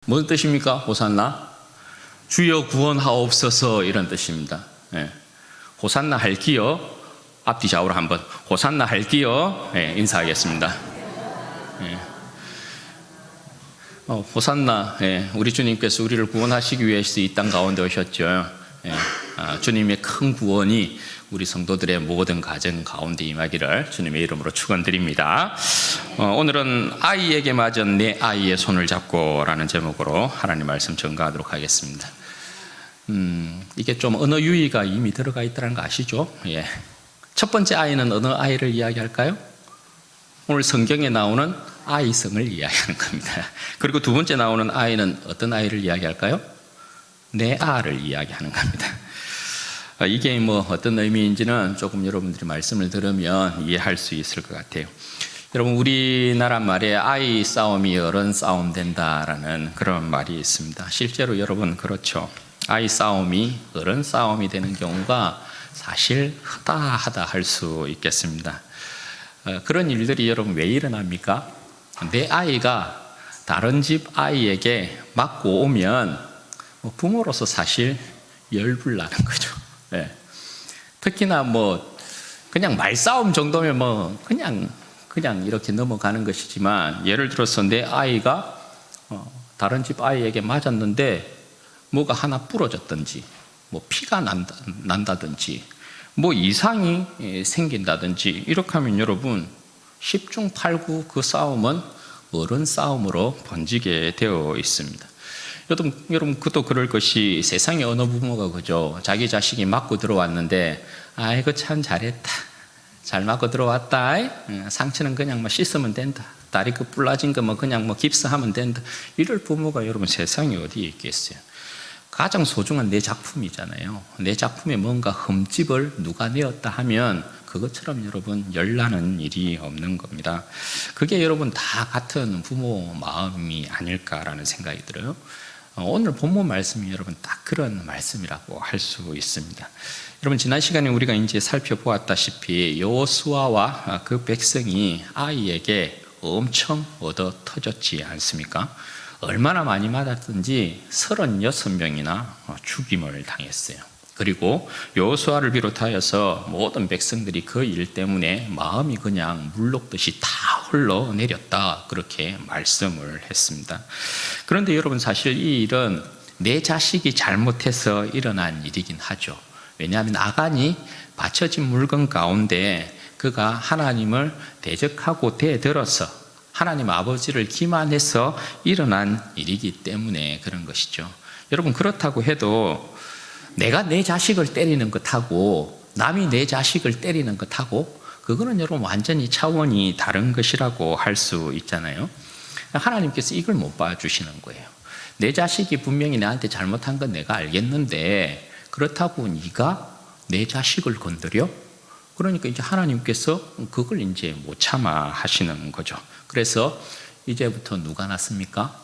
무슨 뜻입니까? 호산나? 주여 구원하옵소서, 이런 뜻입니다. 예. 호산나 할기요. 앞뒤 좌우로 한번 호산나 할기요. 예, 인사하겠습니다. 예. 호산나, 예, 우리 주님께서 우리를 구원하시기 위해서 이 땅 가운데 오셨죠. 예. 주님의 큰 구원이 우리 성도들의 모든 가정 가운데 임하기를 주님의 이름으로 축원드립니다. 오늘은 아이에게 맞은 내 아이의 손을 잡고 라는 제목으로 하나님 말씀 전가하도록 하겠습니다. 이게 좀 언어 유희가 이미 들어가 있다는 거 아시죠? 예. 첫 번째 아이는 어느 아이를 이야기할까요? 오늘 성경에 나오는 아이성을 이야기하는 겁니다. 그리고 두 번째 나오는 아이는 어떤 아이를 이야기할까요? 내 아를 이야기하는 겁니다. 이게 어떤 의미인지는 조금 여러분들이 말씀을 들으면 이해할 수 있을 것 같아요. 여러분, 우리나라 말에 아이 싸움이 어른 싸움 된다라는 그런 말이 있습니다. 실제로 여러분 그렇죠. 아이 싸움이 어른 싸움이 되는 경우가 사실 허다하다 할 수 있겠습니다. 그런 일들이 여러분 왜 일어납니까? 내 아이가 다른 집 아이에게 맞고 오면 부모로서 사실 열불나는 거죠. 네. 특히나 그냥 말싸움 정도면 그냥 이렇게 넘어가는 것이지만, 예를 들어서 내 아이가 다른 집 아이에게 맞았는데 뭐가 하나 부러졌든지 피가 난다든지 이상이 생긴다든지 이렇게 하면 여러분 10중 8구 그 싸움은 어른 싸움으로 번지게 되어 있습니다. 여러분 그것도 그럴 것이, 세상에 어느 부모가 그죠, 자기 자식이 맞고 들어왔는데 아이고 참 잘했다, 잘 맞고 들어왔다, 상처는 그냥 씻으면 된다, 다리 그 불라진 거 그냥 깁스하면 된다, 이럴 부모가 여러분 세상에 어디에 있겠어요. 가장 소중한 내 작품이잖아요. 내 작품에 뭔가 흠집을 누가 내었다 하면 그것처럼 여러분 열나는 일이 없는 겁니다. 그게 여러분 다 같은 부모 마음이 아닐까라는 생각이 들어요. 오늘 본문 말씀이 여러분 딱 그런 말씀이라고 할 수 있습니다. 여러분, 지난 시간에 우리가 이제 살펴보았다시피 여호수아와 그 백성이 아이에게 엄청 얻어 터졌지 않습니까? 얼마나 많이 맞았든지 36명이나 죽임을 당했어요. 그리고 여호수아를 비롯하여서 모든 백성들이 그 일 때문에 마음이 그냥 물 녹듯이 다 흘러내렸다, 그렇게 말씀을 했습니다. 그런데 여러분, 사실 이 일은 내 자식이 잘못해서 일어난 일이긴 하죠. 왜냐하면 아간이 바쳐진 물건 가운데 그가 하나님을 대적하고 대들어서 하나님 아버지를 기만해서 일어난 일이기 때문에 그런 것이죠. 여러분, 그렇다고 해도 내가 내 자식을 때리는 것하고 남이 내 자식을 때리는 것하고 그거는 여러분 완전히 차원이 다른 것이라고 할 수 있잖아요. 하나님께서 이걸 못 봐주시는 거예요. 내 자식이 분명히 나한테 잘못한 건 내가 알겠는데 그렇다고 네가 내 자식을 건드려? 그러니까 이제 하나님께서 그걸 이제 못 참아 하시는 거죠. 그래서 이제부터 누가 났습니까?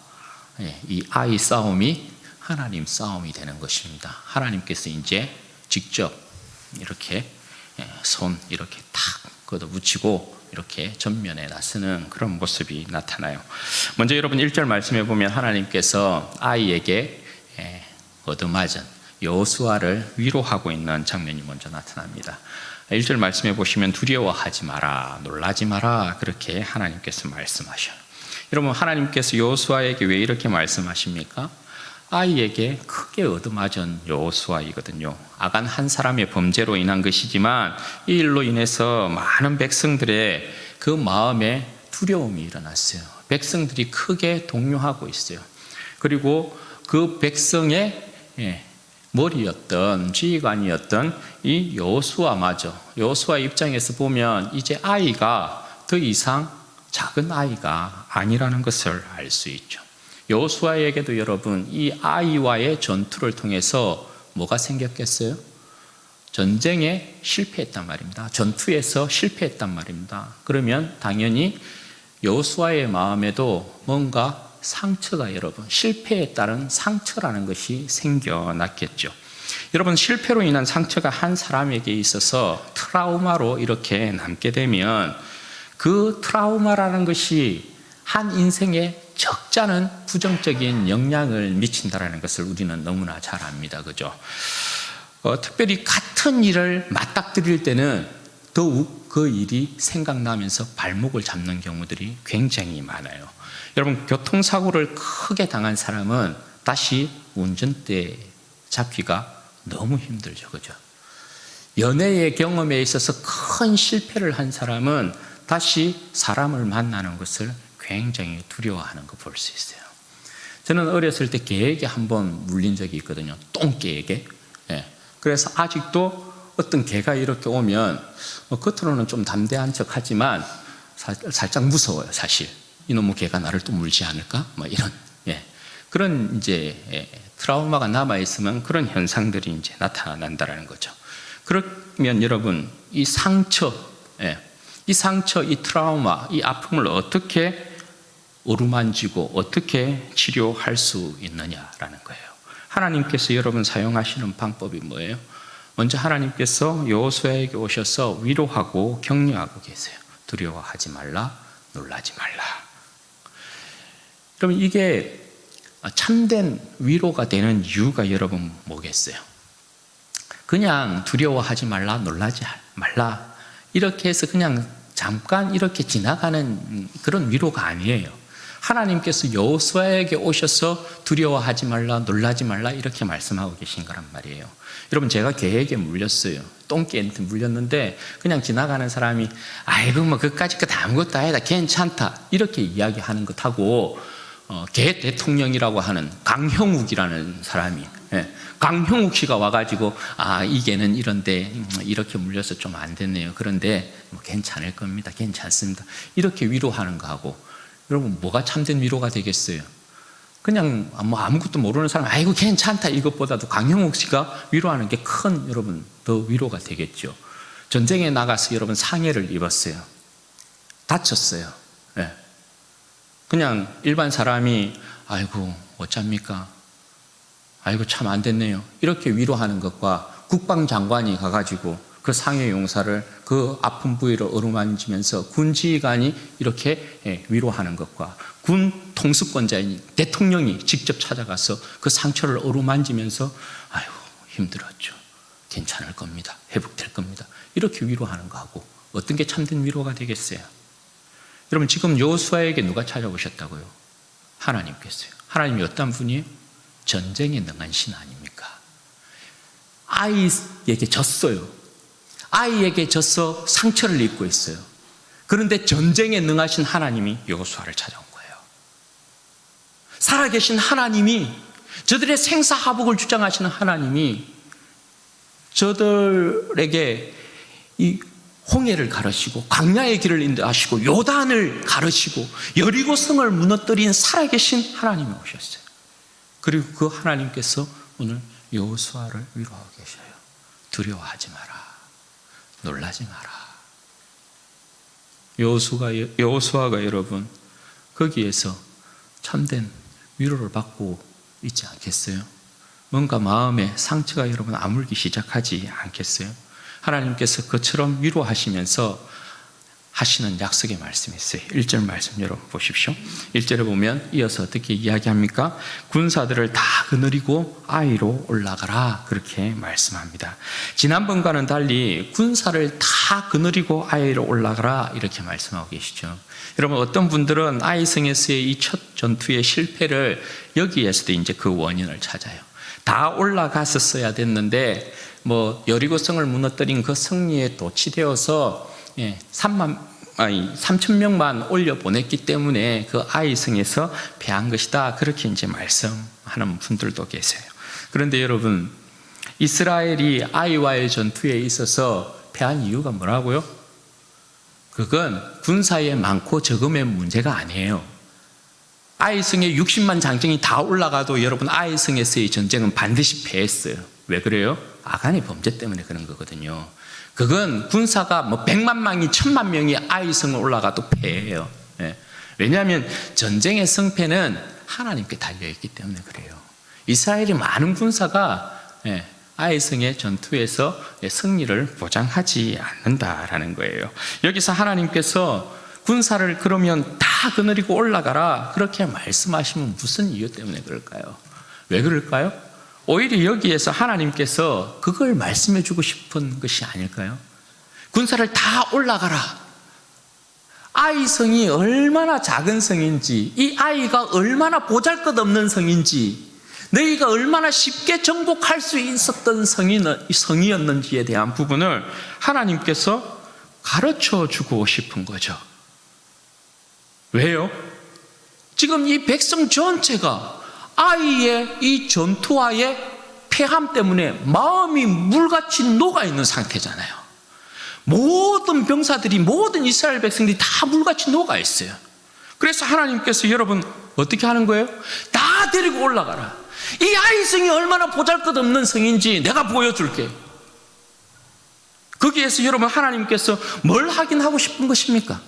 이 아이 싸움이 하나님 싸움이 되는 것입니다. 하나님께서 이제 직접 이렇게 손 이렇게 탁 걷어붙이고 이렇게 전면에 나서는 그런 모습이 나타나요. 먼저 여러분 1절 말씀해 보면 하나님께서 아이에게 얻어맞은 여호수아를 위로하고 있는 장면이 먼저 나타납니다. 1절 말씀해 보시면 두려워하지 마라, 놀라지 마라, 그렇게 하나님께서 말씀하셔요. 여러분, 하나님께서 여호수아에게 왜 이렇게 말씀하십니까? 아이에게 크게 얻어맞은 여호수아이거든요. 아간 한 사람의 범죄로 인한 것이지만 이 일로 인해서 많은 백성들의 그 마음에 두려움이 일어났어요. 백성들이 크게 동요하고 있어요. 그리고 그 백성의 머리였던, 지휘관이었던 이 여호수아마저, 여호수아 입장에서 보면 이제 아이가 더 이상 작은 아이가 아니라는 것을 알 수 있죠. 여호수아에게도 여러분 이 아이와의 전투를 통해서 뭐가 생겼겠어요? 전쟁에 실패했단 말입니다. 전투에서 실패했단 말입니다. 그러면 당연히 여호수아의 마음에도 뭔가 상처가, 여러분 실패에 따른 상처라는 것이 생겨났겠죠. 여러분, 실패로 인한 상처가 한 사람에게 있어서 트라우마로 이렇게 남게 되면 그 트라우마라는 것이 한 인생의 적잖은 부정적인 영향을 미친다는 것을 우리는 너무나 잘 압니다. 그죠? 특별히 같은 일을 맞닥뜨릴 때는 더욱 그 일이 생각나면서 발목을 잡는 경우들이 굉장히 많아요. 여러분, 교통사고를 크게 당한 사람은 다시 운전대 잡기가 너무 힘들죠. 그죠? 연애의 경험에 있어서 큰 실패를 한 사람은 다시 사람을 만나는 것을 굉장히 두려워하는 거 볼 수 있어요. 저는 어렸을 때 개에게 한번 물린 적이 있거든요. 똥개에게. 그래서 아직도 어떤 개가 이렇게 오면 겉으로는 좀 담대한 척 하지만 살짝 무서워요, 사실. 이놈의 개가 나를 또 물지 않을까? 뭐 이런, 그런 이제 트라우마가 남아있으면 그런 현상들이 이제 나타난다는 거죠. 그러면 여러분, 이 상처, 이 트라우마, 이 아픔을 어떻게 어루만지고 어떻게 치료할 수 있느냐라는 거예요. 하나님께서 여러분 사용하시는 방법이 뭐예요? 먼저 하나님께서 여호수아에게 오셔서 위로하고 격려하고 계세요. 두려워하지 말라, 놀라지 말라. 그럼 이게 참된 위로가 되는 이유가 여러분 뭐겠어요? 그냥 두려워하지 말라, 놀라지 말라 이렇게 해서 그냥 잠깐 이렇게 지나가는 그런 위로가 아니에요. 하나님께서 여호수아에게 오셔서 두려워하지 말라, 놀라지 말라 이렇게 말씀하고 계신 거란 말이에요. 여러분, 제가 개에게 물렸어요. 똥개한테 물렸는데 그냥 지나가는 사람이 아이고 뭐 그까짓 거 아무것도 아니다, 괜찮다 이렇게 이야기하는 것하고 개 대통령이라고 하는 강형욱이라는 사람이, 강형욱 씨가 와가지고 이 개는 이런데 이렇게 물려서 좀 안 됐네요. 그런데 뭐 괜찮을 겁니다, 괜찮습니다 이렇게 위로하는 거하고, 여러분 뭐가 참된 위로가 되겠어요? 그냥 뭐 아무것도 모르는 사람 아이고 괜찮다 이것보다도 강형욱 씨가 위로하는 게 큰, 여러분 더 위로가 되겠죠. 전쟁에 나가서 여러분 상해를 입었어요. 다쳤어요. 그냥 일반 사람이 아이고 어쩝니까, 아이고 참 안 됐네요 이렇게 위로하는 것과 국방장관이 가가지고 그 상해 용사를 그 아픈 부위를 어루만지면서 군 지휘관이 이렇게 위로하는 것과 군 통수권자인 대통령이 직접 찾아가서 그 상처를 어루만지면서 아이고 힘들었죠, 괜찮을 겁니다, 회복될 겁니다 이렇게 위로하는 거하고 어떤 게 참된 위로가 되겠어요? 여러분, 지금 여호수아에게 누가 찾아오셨다고요? 하나님께서요. 하나님이 어떤 분이에요? 전쟁에 능한 신 아닙니까? 아이에게 졌어요. 아이에게 져서 상처를 입고 있어요. 그런데 전쟁에 능하신 하나님이 여호수아를 찾아온 거예요. 살아계신 하나님이, 저들의 생사하복을 주장하시는 하나님이 저들에게 이 홍해를 가르시고 광야의 길을 인도하시고 요단을 가르시고 여리고 성을 무너뜨린 살아계신 하나님이 오셨어요. 그리고 그 하나님께서 오늘 여호수아를 위로하고 계셔요. 두려워하지 마라, 놀라지 마라. 여호수아가 여러분 거기에서 참된 위로를 받고 있지 않겠어요? 뭔가 마음에 상처가 여러분 아물기 시작하지 않겠어요? 하나님께서 그처럼 위로하시면서 하시는 약속의 말씀이 있어요. 1절 말씀 여러분 보십시오. 1절에 보면 이어서 어떻게 이야기합니까? 군사들을 다 거느리고 아이로 올라가라 그렇게 말씀합니다. 지난번과는 달리 군사를 다 거느리고 아이로 올라가라 이렇게 말씀하고 계시죠. 여러분, 어떤 분들은 아이성에서의 이 첫 전투의 실패를 여기에서도 이제 그 원인을 찾아요. 다 올라갔었어야 됐는데 뭐 여리고성을 무너뜨린 그 승리에 도취되어서 3,000명만 올려 보냈기 때문에 그 아이성에서 패한 것이다 그렇게 이제 말씀하는 분들도 계세요. 그런데 여러분, 이스라엘이 아이와의 전투에 있어서 패한 이유가 뭐라고요? 그건 군사의 많고 적음의 문제가 아니에요. 아이성에 60만 장정이 다 올라가도 여러분 아이성에서의 전쟁은 반드시 패했어요. 왜 그래요? 아간의 범죄 때문에 그런 거거든요. 그건 군사가 뭐 100만 명이 1000만 명이 아이성을 올라가도 패해요. 왜냐하면 전쟁의 승패는 하나님께 달려있기 때문에 그래요. 이스라엘이 많은 군사가 아이성의 전투에서 승리를 보장하지 않는다라는 거예요. 여기서 하나님께서 군사를 그러면 다 거느리고 올라가라 그렇게 말씀하시면 무슨 이유 때문에 그럴까요? 왜 그럴까요? 오히려 여기에서 하나님께서 그걸 말씀해 주고 싶은 것이 아닐까요? 군사를 다 올라가라. 아이 성이 얼마나 작은 성인지, 이 아이가 얼마나 보잘것없는 성인지, 너희가 얼마나 쉽게 정복할 수 있었던 성이었는지에 대한 부분을 하나님께서 가르쳐 주고 싶은 거죠. 왜요? 지금 이 백성 전체가 아이의 이 전투와의 패함 때문에 마음이 물같이 녹아있는 상태잖아요. 모든 병사들이, 모든 이스라엘 백성들이 다 물같이 녹아있어요. 그래서 하나님께서 여러분 어떻게 하는 거예요? 다 데리고 올라가라. 이 아이 성이 얼마나 보잘것없는 성인지 내가 보여줄게. 거기에서 여러분 하나님께서 뭘 하긴 하고 싶은 것입니까?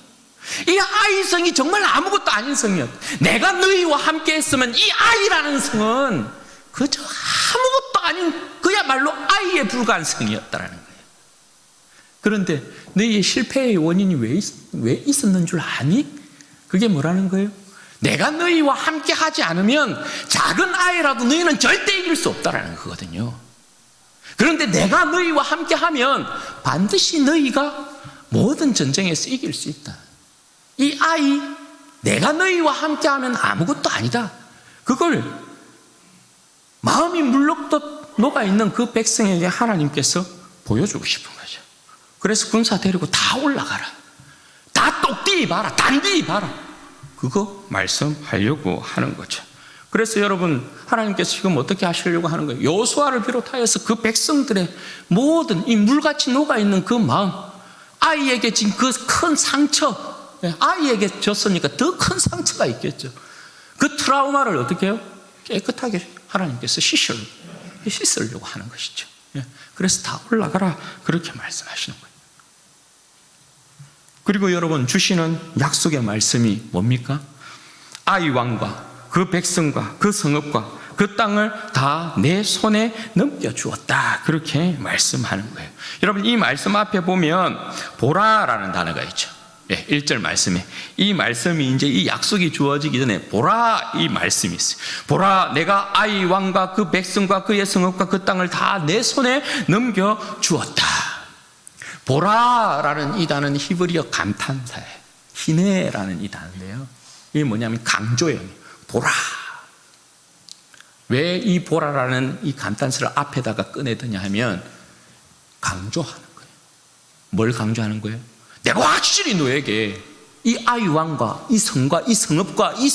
이 아이 성이 정말 아무것도 아닌 성이었. 내가 너희와 함께 했으면 이 아이라는 성은 그저 아무것도 아닌 그야말로 아이에 불과한 성이었다라는 거예요. 그런데 너희의 실패의 원인이 왜 있었는 줄 아니? 그게 뭐라는 거예요? 내가 너희와 함께 하지 않으면 작은 아이라도 너희는 절대 이길 수 없다라는 거거든요. 그런데 내가 너희와 함께 하면 반드시 너희가 모든 전쟁에서 이길 수 있다. 이 아이, 내가 너희와 함께 하면 아무것도 아니다. 그걸 마음이 물럭 녹아있는 그 백성에게 하나님께서 보여주고 싶은 거죠. 그래서 군사 데리고 다 올라가라. 다 똑띠 봐라. 단디 봐라. 그거 말씀하려고 하는 거죠. 그래서 여러분 하나님께서 지금 어떻게 하시려고 하는 거예요? 여호수아를 비롯하여서 그 백성들의 모든 이 물같이 녹아있는 그 마음, 아이에게 지금 그 큰 상처, 아이에게 줬으니까 더 큰 상처가 있겠죠. 그 트라우마를 어떻게 해요? 깨끗하게 하나님께서 씻으려고 하는 것이죠. 그래서 다 올라가라 그렇게 말씀하시는 거예요. 그리고 여러분 주시는 약속의 말씀이 뭡니까? 아이 왕과 그 백성과 그 성읍과 그 땅을 다 내 손에 넘겨주었다 그렇게 말씀하는 거예요. 여러분 이 말씀 앞에 보면 보라라는 단어가 있죠. 1절 말씀에 이 말씀이 이제 이 약속이 주어지기 전에 보라 이 말씀이 있어요. 보라 내가 아이 왕과 그 백성과 그의 성읍과 그 땅을 다 내 손에 넘겨주었다. 보라라는 이 단어는 히브리어 감탄사예요. 히네라는 이 단어인데요, 이게 뭐냐면 강조예요. 보라. 왜 이 보라라는 이 감탄사를 앞에다가 꺼내드냐 하면 강조하는 거예요. 뭘 강조하는 거예요? 내가 확실히 너에게 이 아이 왕과 이 성과 이 성읍과 이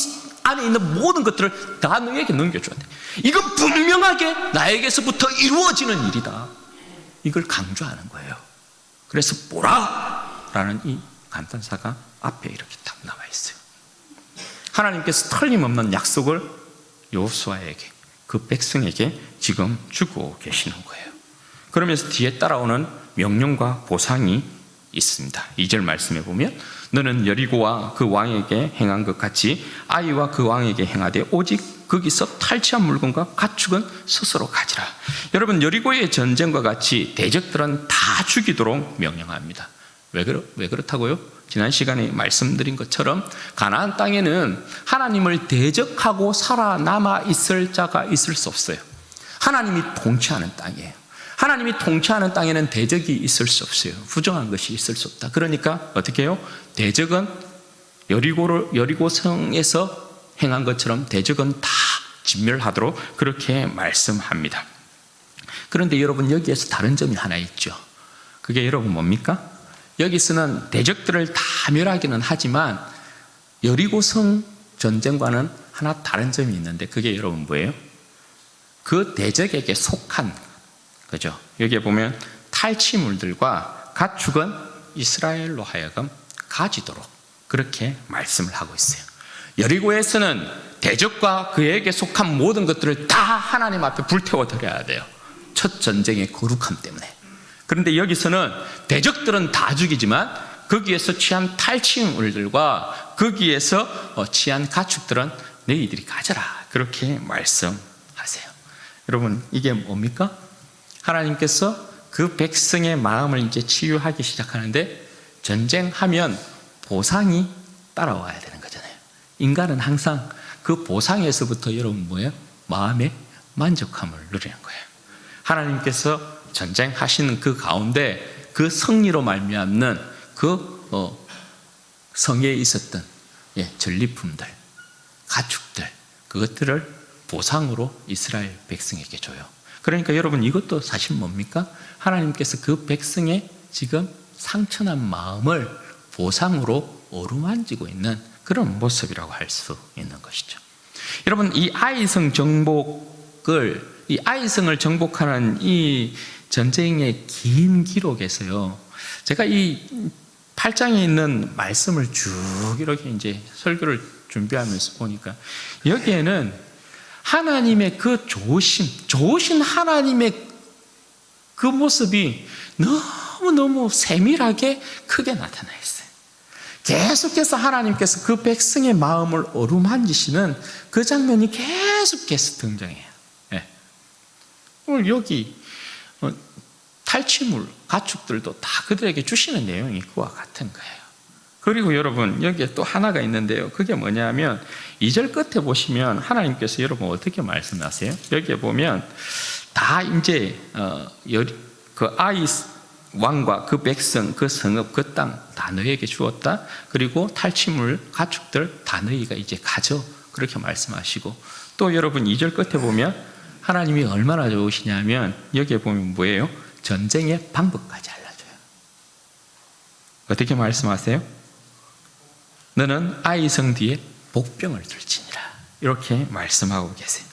안에 있는 모든 것들을 다 너에게 넘겨줘야 돼. 이건 분명하게 나에게서부터 이루어지는 일이다. 이걸 강조하는 거예요. 그래서 보라라는 이 감탄사가 앞에 이렇게 딱 나와 있어요. 하나님께서 틀림없는 약속을 여호수아에게, 그 백성에게 지금 주고 계시는 거예요. 그러면서 뒤에 따라오는 명령과 보상이 있습니다. 2절 말씀에 보면 너는 여리고와 그 왕에게 행한 것 같이 아이와 그 왕에게 행하되 오직 거기서 탈취한 물건과 가축은 스스로 가지라. 여러분 여리고의 전쟁과 같이 대적들은 다 죽이도록 명령합니다. 왜 그렇다고요? 지난 시간에 말씀드린 것처럼 가나안 땅에는 하나님을 대적하고 살아남아 있을 자가 있을 수 없어요. 하나님이 통치하는 땅이에요. 하나님이 통치하는 땅에는 대적이 있을 수 없어요. 부정한 것이 있을 수 없다. 그러니까 어떻게 해요? 대적은 여리고 성에서 행한 것처럼 대적은 다 진멸하도록 그렇게 말씀합니다. 그런데 여러분 여기에서 다른 점이 하나 있죠. 그게 여러분 뭡니까? 여기서는 대적들을 다 멸하기는 하지만 여리고성 전쟁과는 하나 다른 점이 있는데 그게 여러분 뭐예요? 그 대적에게 속한, 그죠? 여기에 보면 탈취물들과 가축은 이스라엘로 하여금 가지도록 그렇게 말씀을 하고 있어요. 여리고에서는 대적과 그에게 속한 모든 것들을 다 하나님 앞에 불태워 드려야 돼요. 첫 전쟁의 거룩함 때문에. 그런데 여기서는 대적들은 다 죽이지만 거기에서 취한 탈취물들과 거기에서 취한 가축들은 너희들이 가져라 그렇게 말씀하세요. 여러분 이게 뭡니까? 하나님께서 그 백성의 마음을 이제 치유하기 시작하는데 전쟁하면 보상이 따라와야 되는 거잖아요. 인간은 항상 그 보상에서부터 여러분 뭐예요? 마음의 만족함을 누리는 거예요. 하나님께서 전쟁하시는 그 가운데 그 승리로 말미암는 그 성에 있었던 전리품들, 가축들, 그것들을 보상으로 이스라엘 백성에게 줘요. 그러니까 여러분 이것도 사실 뭡니까? 하나님께서 그 백성의 지금 상처난 마음을 보상으로 어루만지고 있는 그런 모습이라고 할 수 있는 것이죠. 여러분 이 아이성을 정복하는 이 전쟁의 긴 기록에서요, 제가 이 8장에 있는 말씀을 쭉 이렇게 이제 설교를 준비하면서 보니까 여기에는 하나님의 그 좋으신 하나님의 그 모습이 너무너무 세밀하게 크게 나타나 있어요. 계속해서 하나님께서 그 백성의 마음을 어루만지시는 그 장면이 계속해서 등장해요. 오늘 여기 탈취물, 가축들도 다 그들에게 주시는 내용이 그와 같은 거예요. 그리고 여러분 여기에 또 하나가 있는데요, 그게 뭐냐면 2절 끝에 보시면 하나님께서 여러분 어떻게 말씀하세요? 여기에 보면 다 이제 그 아이 왕과 그 백성, 그 성읍, 그 땅 다 너희에게 주었다. 그리고 탈취물, 가축들 다 너희가 이제 가져. 그렇게 말씀하시고, 또 여러분 2절 끝에 보면 하나님이 얼마나 좋으시냐면 여기에 보면 뭐예요? 전쟁의 방법까지 알려줘요. 어떻게 말씀하세요? 너는 아이성 뒤에 복병을 들지니라. 이렇게 말씀하고 계세요.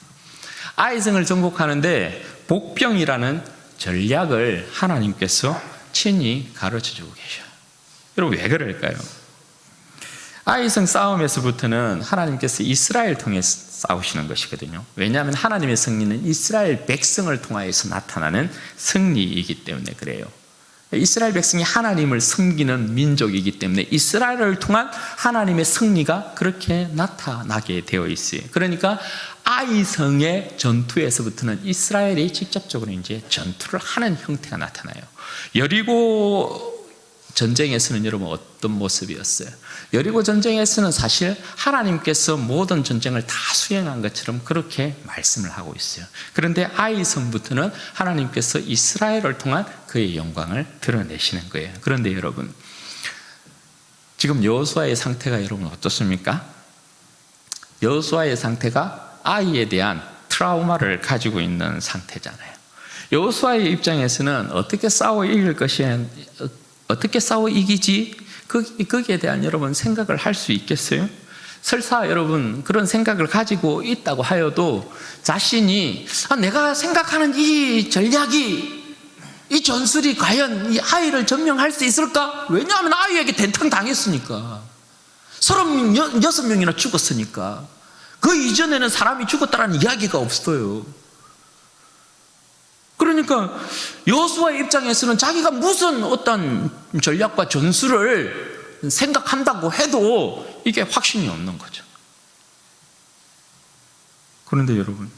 아이성을 정복하는데 복병이라는 전략을 하나님께서 친히 가르쳐주고 계셔요. 여러분 왜 그럴까요? 아이성 싸움에서부터는 하나님께서 이스라엘 통해서 싸우시는 것이거든요. 왜냐하면 하나님의 승리는 이스라엘 백성을 통하여서 나타나는 승리이기 때문에 그래요. 이스라엘 백성이 하나님을 섬기는 민족이기 때문에 이스라엘을 통한 하나님의 승리가 그렇게 나타나게 되어 있어요. 그러니까 아이성의 전투에서부터는 이스라엘이 직접적으로 이제 전투를 하는 형태가 나타나요. 여리고 전쟁에서는 여러분 어떤 모습이었어요? 여리고 전쟁에서는 사실 하나님께서 모든 전쟁을 다 수행한 것처럼 그렇게 말씀을 하고 있어요. 그런데 아이성부터는 하나님께서 이스라엘을 통한 그의 영광을 드러내시는 거예요. 그런데 여러분 지금 여호수아의 상태가 여러분 어떻습니까? 여호수아의 상태가 아이에 대한 트라우마를 가지고 있는 상태잖아요. 여호수아의 입장에서는 어떻게 싸워 이기지? 거기에 대한 여러분 생각을 할 수 있겠어요? 설사 여러분 그런 생각을 가지고 있다고 하여도 자신이 내가 생각하는 이 전략이, 이 전술이 과연 이 아이를 점령할 수 있을까? 왜냐하면 아이에게 된탕 당했으니까. 36명이나 죽었으니까. 그 이전에는 사람이 죽었다라는 이야기가 없어요. 그러니까 여호수아의 입장에서는 자기가 무슨 어떤 전략과 전술을 생각한다고 해도 이게 확신이 없는 거죠. 그런데 여러분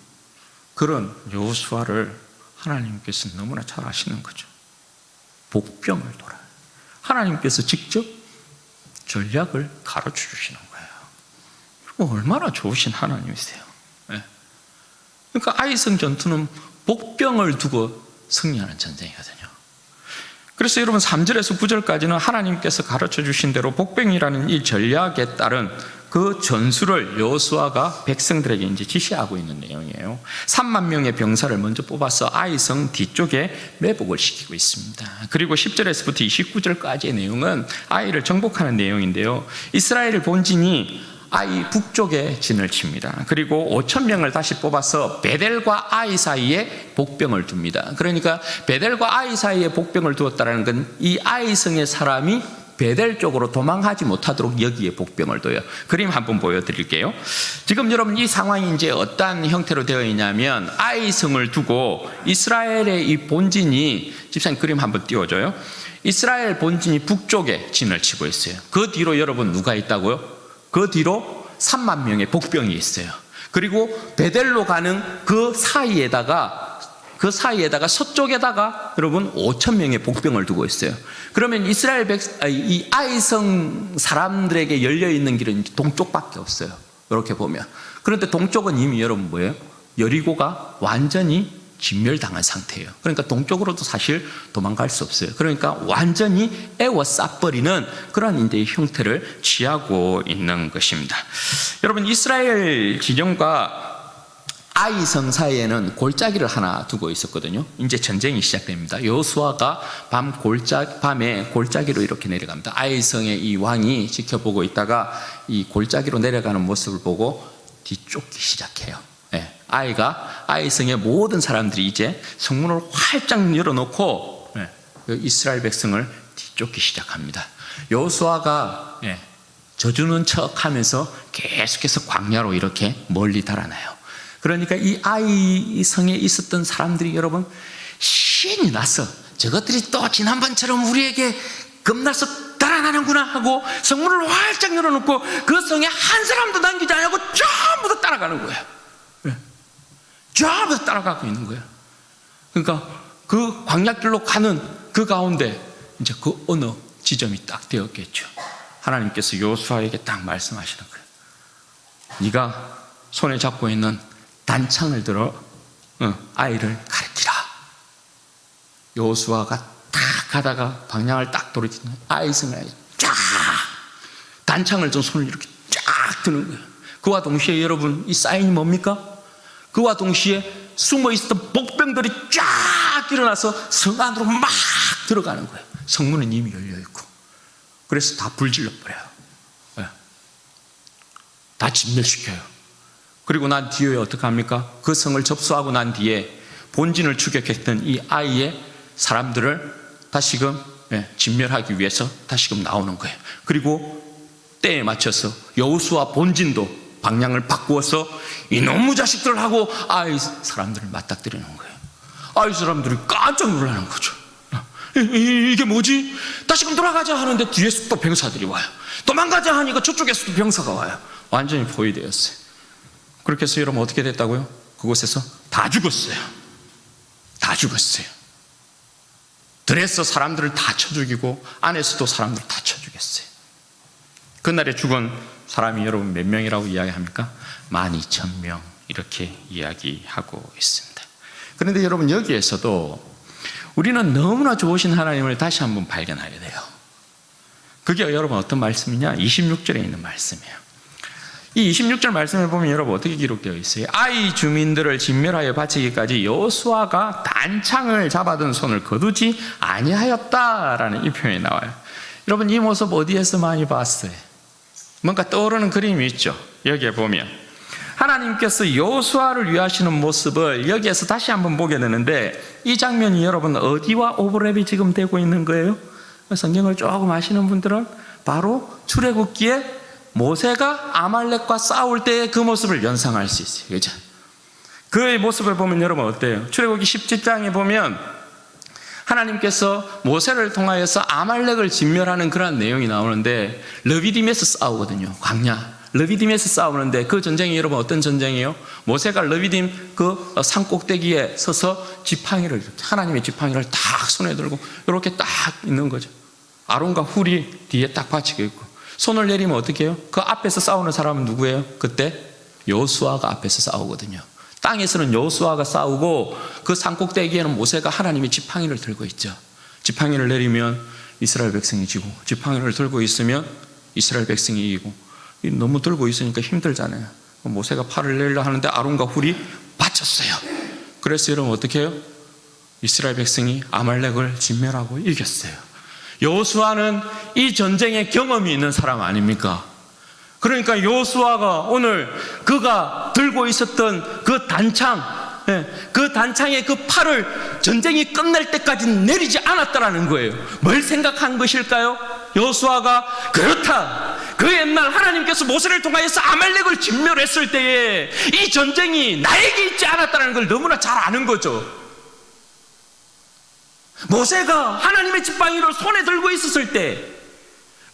그런 여호수아를 하나님께서 너무나 잘 아시는 거죠. 복병을 돌아요. 하나님께서 직접 전략을 가르쳐 주시는 거예요. 얼마나 좋으신 하나님이세요. 그러니까 아이성 전투는 복병을 두고 승리하는 전쟁이거든요. 그래서 여러분 3절에서 9절까지는 하나님께서 가르쳐 주신 대로 복병이라는 이 전략에 따른 그 전술을 여호수아가 백성들에게 이제 지시하고 있는 내용이에요. 3만 명의 병사를 먼저 뽑아서 아이성 뒤쪽에 매복을 시키고 있습니다. 그리고 10절에서부터 29절까지의 내용은 아이를 정복하는 내용인데요. 이스라엘 본진이 아이 북쪽에 진을 칩니다. 그리고 5,000명을 다시 뽑아서 베델과 아이 사이에 복병을 둡니다. 그러니까 베델과 아이 사이에 복병을 두었다는 건 이 아이성의 사람이 베델 쪽으로 도망하지 못하도록 여기에 복병을 둬요. 그림 한번 보여드릴게요. 지금 여러분 이 상황이 이제 어떠한 형태로 되어 있냐면 아이성을 두고 이스라엘의 이 본진이, 집사님 그림 한번 띄워줘요. 이스라엘 본진이 북쪽에 진을 치고 있어요. 그 뒤로 여러분 누가 있다고요? 그 뒤로 3만 명의 복병이 있어요. 그리고 베델로 가는 그 사이에다가 그 사이에다가 서쪽에다가 여러분 5천 명의 복병을 두고 있어요. 그러면 이 아이성 사람들에게 열려 있는 길은 동쪽밖에 없어요. 이렇게 보면. 그런데 동쪽은 이미 여러분 뭐예요? 여리고가 완전히 진멸당한 상태예요. 그러니까 동쪽으로도 사실 도망갈 수 없어요. 그러니까 완전히 에워싸버리는 그런 이제 형태를 취하고 있는 것입니다. 여러분, 이스라엘 진영과 아이성 사이에는 골짜기를 하나 두고 있었거든요. 이제 전쟁이 시작됩니다. 여호수아가 밤에 골짜기로 이렇게 내려갑니다. 아이성의 이 왕이 지켜보고 있다가 이 골짜기로 내려가는 모습을 보고 뒤쫓기 시작해요. 아이성의 모든 사람들이 이제 성문을 활짝 열어놓고 이스라엘 백성을 뒤쫓기 시작합니다. 여호수아가 져주는 척하면서 계속해서 광야로 이렇게 멀리 달아나요. 그러니까 이 아이성에 있었던 사람들이 여러분 신이 나서 저것들이 또 지난번처럼 우리에게 겁나서 달아나는구나 하고 성문을 활짝 열어놓고 그 성에 한 사람도 남기지 않고 전부 다 따라가는 거예요. 전부 다 따라가고 있는 거예요. 그러니까 그 광야길로 가는 그 가운데 이제 그 어느 지점이 딱 되었겠죠. 하나님께서 여호수아에게 딱 말씀하시는 거예요. 네가 손에 잡고 있는 단창을 들어 아이를 가리키라. 여호수아가 딱 가다가 방향을 딱 돌이키는 아이성을 쫙 단창을 좀 손을 이렇게 쫙 드는 거예요. 그와 동시에 여러분 이 사인이 뭡니까? 그와 동시에 숨어 있었던 복병들이 쫙 일어나서 성 안으로 막 들어가는 거예요. 성문은 이미 열려 있고. 그래서 다 불질러 버려요. 다 진멸시켜요. 그리고 난 뒤에 어떻게 합니까? 그 성을 접수하고 난 뒤에 본진을 추격했던 이 아이의 사람들을 다시금 진멸하기 위해서 다시금 나오는 거예요. 그리고 때에 맞춰서 여호수아 본진도 방향을 바꾸어서 이놈의 자식들 하고 아이 사람들을 맞닥뜨리는 거예요. 아이 사람들이 깜짝 놀라는 거죠. 이게 뭐지? 다시금 돌아가자 하는데 뒤에서 또 병사들이 와요. 도망가자 하니까 저쪽에서도 병사가 와요. 완전히 포위되었어요. 그렇게 해서 여러분 어떻게 됐다고요? 그곳에서 다 죽었어요. 다 죽었어요. 들에서 사람들을 다 쳐 죽이고 안에서도 사람들을 다 쳐 죽였어요. 그날에 죽은 사람이 여러분 몇 명이라고 이야기합니까? 12,000명 이렇게 이야기하고 있습니다. 그런데 여러분 여기에서도 우리는 너무나 좋으신 하나님을 다시 한번 발견해야 돼요. 그게 여러분 어떤 말씀이냐? 26절에 있는 말씀이에요. 이 26절 말씀에 보면 여러분 어떻게 기록되어 있어요? 아이 주민들을 진멸하여 바치기까지 여호수아가 단창을 잡아든 손을 거두지 아니하였다라는 이 표현이 나와요. 여러분 이 모습 어디에서 많이 봤어요? 뭔가 떠오르는 그림이 있죠. 여기에 보면 하나님께서 여호수아를 위하시는 모습을 여기에서 다시 한번 보게 되는데 이 장면이 여러분 어디와 오버랩이 지금 되고 있는 거예요? 성경을 조금 아시는 분들은 바로 출애굽기에 모세가 아말렉과 싸울 때의 그 모습을 연상할 수 있어요. 그죠? 그의 모습을 보면 여러분 어때요? 출애굽기 17장에 보면 하나님께서 모세를 통하여서 아말렉을 진멸하는 그런 내용이 나오는데 르비딤에서 싸우거든요. 광야 르비딤에서 싸우는데 그 전쟁이 여러분 어떤 전쟁이에요? 모세가 르비딤 그 산꼭대기에 서서 지팡이를 이렇게 하나님의 지팡이를 딱 손에 들고 이렇게 딱 있는 거죠. 아론과 훌이 뒤에 딱 받치고 있고 손을 내리면 어떻게 해요? 그 앞에서 싸우는 사람은 누구예요? 그때 여호수아가 앞에서 싸우거든요. 땅에서는 여호수아가 싸우고 그 산꼭대기에는 모세가 하나님의 지팡이를 들고 있죠. 지팡이를 내리면 이스라엘 백성이 지고 지팡이를 들고 있으면 이스라엘 백성이 이기고 너무 들고 있으니까 힘들잖아요. 모세가 팔을 내리려 하는데 아론과 훌이 받쳤어요. 그래서 여러분 어떻게 해요? 이스라엘 백성이 아말렉을 진멸하고 이겼어요. 여호수아는 이 전쟁에 경험이 있는 사람 아닙니까? 그러니까 여호수아가 오늘 그가 들고 있었던 그 단창, 그 단창의 그 팔을 전쟁이 끝날 때까지 내리지 않았다라는 거예요. 뭘 생각한 것일까요? 여호수아가 그렇다. 그 옛날 하나님께서 모세를 통하여서 아말렉을 진멸했을 때에 이 전쟁이 나에게 있지 않았다는 걸 너무나 잘 아는 거죠. 모세가 하나님의 지팡이를 손에 들고 있었을 때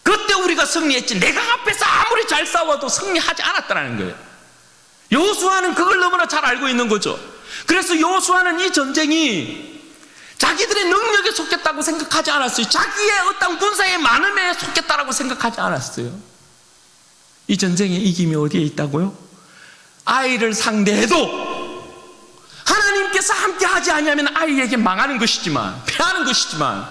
그때 우리가 승리했지 내가 앞에서 아무리 잘 싸워도 승리하지 않았다는 거예요. 여호수아는 그걸 너무나 잘 알고 있는 거죠. 그래서 여호수아는 이 전쟁이 자기들의 능력에 속했다고 생각하지 않았어요. 자기의 어떤 군사의 많음에 속했다라고 생각하지 않았어요. 이 전쟁의 이김이 어디에 있다고요? 아이를 상대해도 하나님께서 함께 하지 아니하면 아이에게 망하는 것이지만, 패하는 것이지만,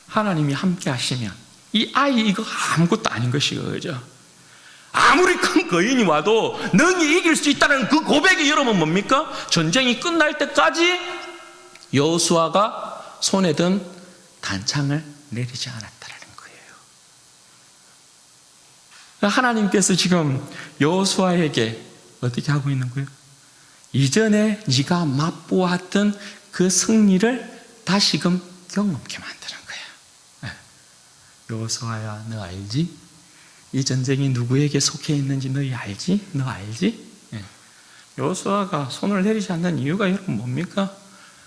하나님이 함께 하시면 이 아이 이거 아무것도 아닌 것이에요. 그죠? 아무리 큰 거인이 와도 능히 이길 수 있다는 그 고백이 여러분 뭡니까? 전쟁이 끝날 때까지 여호수아가 손에 든 단창을 내리지 않았다는 거예요. 하나님께서 지금 여호수아에게 어떻게 하고 있는 거예요? 이전에 네가 맛보았던 그 승리를 다시금 경험케 만드는 거야. 여호수아야, 너 알지? 이 전쟁이 누구에게 속해 있는지 너희 알지? 너 알지? 여호수아가 손을 내리지 않는 이유가 여러분 뭡니까?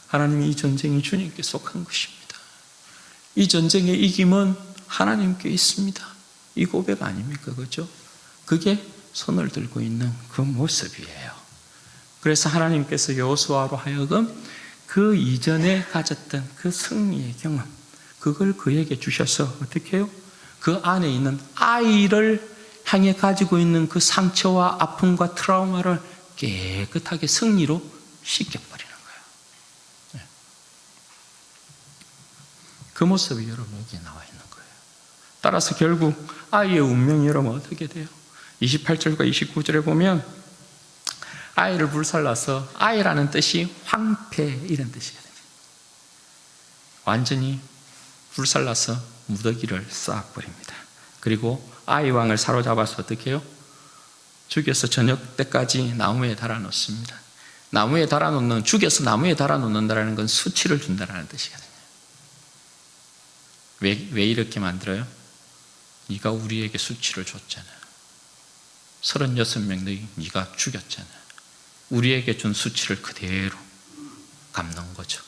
하나님이 이 전쟁이 주님께 속한 것입니다. 이 전쟁의 이김은 하나님께 있습니다. 이 고백 아닙니까? 그렇죠? 그게 손을 들고 있는 그 모습이에요. 그래서 하나님께서 여호수아로 하여금 그 이전에 가졌던 그 승리의 경험, 그걸 그에게 주셔서 어떻게 해요? 그 안에 있는 아이를 향해 가지고 있는 그 상처와 아픔과 트라우마를 깨끗하게 승리로 씻겨버리는 거예요. 그 모습이 여러분 여기에 나와 있는 거예요. 따라서 결국 아이의 운명이 여러분 어떻게 돼요? 28절과 29절에 보면 아이를 불살라서, 아이라는 뜻이 황폐 이런 뜻이거든요. 완전히 불살라서 무더기를 쌓아버립니다. 그리고 아이 왕을 사로잡아서 어떻게 해요? 죽여서 저녁 때까지 나무에 달아놓습니다. 나무에 달아놓는, 죽여서 나무에 달아놓는다는 건 수치를 준다는 뜻이거든요. 왜 이렇게 만들어요? 네가 우리에게 수치를 줬잖아. 36명 네가 죽였잖아. 우리에게 준 수치를 그대로 갚는 거죠.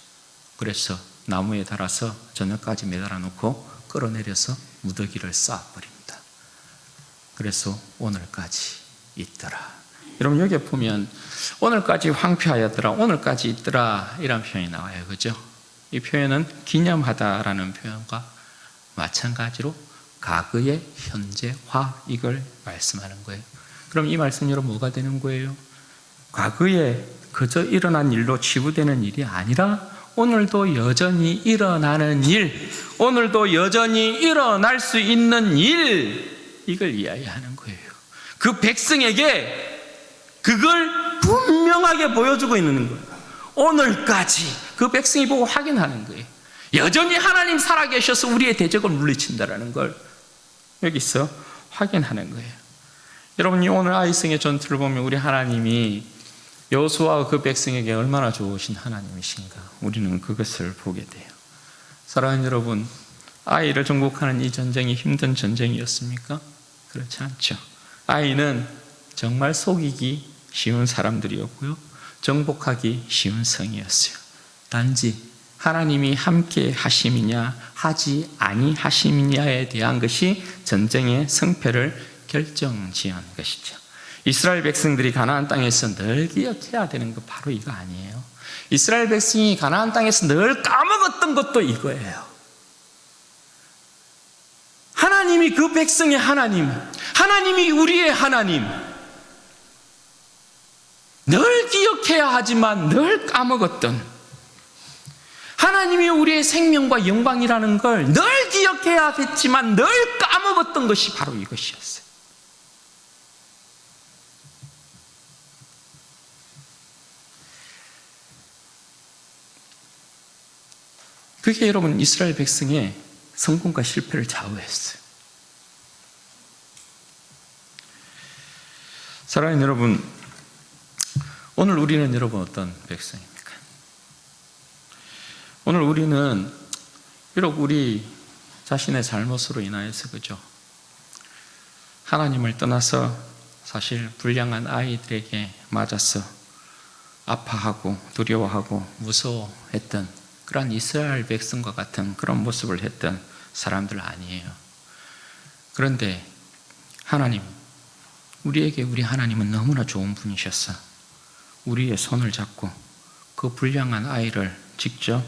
그래서 나무에 달아서 저녁까지 매달아 놓고 끌어내려서 무더기를 쌓아버립니다. 그래서 오늘까지 있더라. 여러분 여기에 보면 오늘까지 황폐하였더라, 오늘까지 있더라 이런 표현이 나와요. 그죠? 이 표현은 기념하다라는 표현과 마찬가지로 과거의 현재화, 이걸 말씀하는 거예요. 그럼 이 말씀 여러분 뭐가 되는 거예요? 과거에 그저 일어난 일로 치부되는 일이 아니라 오늘도 여전히 일어나는 일, 오늘도 여전히 일어날 수 있는 일, 이걸 이야기하는 거예요. 그 백성에게 그걸 분명하게 보여주고 있는 거예요. 오늘까지 그 백성이 보고 확인하는 거예요. 여전히 하나님 살아계셔서 우리의 대적을 물리친다는 걸 여기서 확인하는 거예요. 여러분이 오늘 아이성의 전투를 보면 우리 하나님이 여호수아와 그 백성에게 얼마나 좋으신 하나님이신가, 우리는 그것을 보게 돼요. 사랑하는 여러분, 아이를 정복하는 이 전쟁이 힘든 전쟁이었습니까? 그렇지 않죠. 아이는 정말 속이기 쉬운 사람들이었고요, 정복하기 쉬운 성이었어요. 단지 하나님이 함께 하심이냐 하지 아니하심이냐에 대한 것이 전쟁의 승패를 결정지은 것이죠. 이스라엘 백성들이 가나안 땅에서 늘 기억해야 되는 거 바로 이거 아니에요? 이스라엘 백성이 가나안 땅에서 늘 까먹었던 것도 이거예요. 하나님이 그 백성의 하나님, 하나님이 우리의 하나님, 늘 기억해야 하지만 늘 까먹었던, 하나님이 우리의 생명과 영광이라는 걸 늘 기억해야 했지만 늘 까먹었던 것이 바로 이것이었어요. 그게 여러분 이스라엘 백성의 성공과 실패를 좌우했어요. 사랑하는 여러분, 오늘 우리는 여러분 어떤 백성입니까? 오늘 우리는 비록 우리 자신의 잘못으로 인하여서, 그죠, 하나님을 떠나서 사실 불량한 아이들에게 맞아서 아파하고 두려워하고 무서워했던 그런 이스라엘 백성과 같은 그런 모습을 했던 사람들 아니에요. 그런데 하나님, 우리에게 우리 하나님은 너무나 좋은 분이셨어. 우리의 손을 잡고 그 불량한 아이를 직접